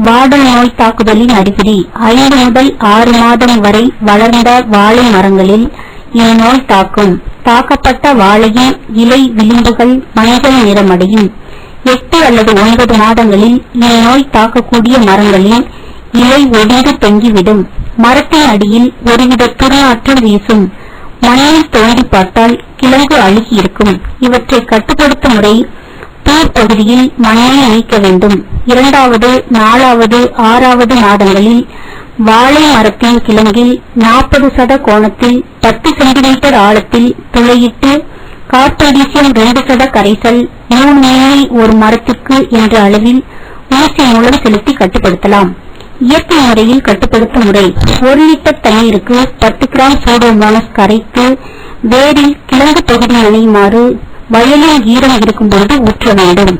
வாடல் நோய் தாக்குதலின் அறிகுறி 5 முதல் 6 மாதம் வரை வளர்ந்த வாழை மரங்களில் இந்நோய் தாக்கும். தாக்கப்பட்ட வாழையின் இலை விளிம்புகள் மஞ்சள் நிறமடையும். 8 அல்லது 9 மாதங்களில் இந்நோய் தாக்கக்கூடிய மரங்களின் இலை ஒடிந்து தொங்கிவிடும். மரத்தின் அடியில் ஒருவித துர்நாற்றம் வீசும். மண்ணில் தோண்டி பார்த்தால் கிழங்கு அழுகி இருக்கும். இவற்றை கட்டுப்படுத்தும் முறை தூர் பகுதியில் மண்ணை நீக்க வேண்டும். 2வது, 4வது, 6வது மாதங்களில் வாழை மரத்தின் கிழங்கில் 40 சத கோணத்தில் 10 சென்டிமீட்டர் ஆழத்தில் துளையிட்டு கார்போடிசியம் 2 சத கரைசல் 3 மில்லி ஒரு மரத்திற்கு என்ற அளவில் ஊசி மூலம் செலுத்தி கட்டுப்படுத்தலாம். இயற்கை முறையில் கட்டுப்படுத்தும் முறை: 1 லிட்டர் தண்ணீருக்கு 10 கிராம் சூடோமோனாஸ் கரைத்து வேரில் கிழங்கு பகுதி நனையுமாறு வயலில் ஈரம் இருக்கும் பொழுது ஊற்ற வேண்டும்.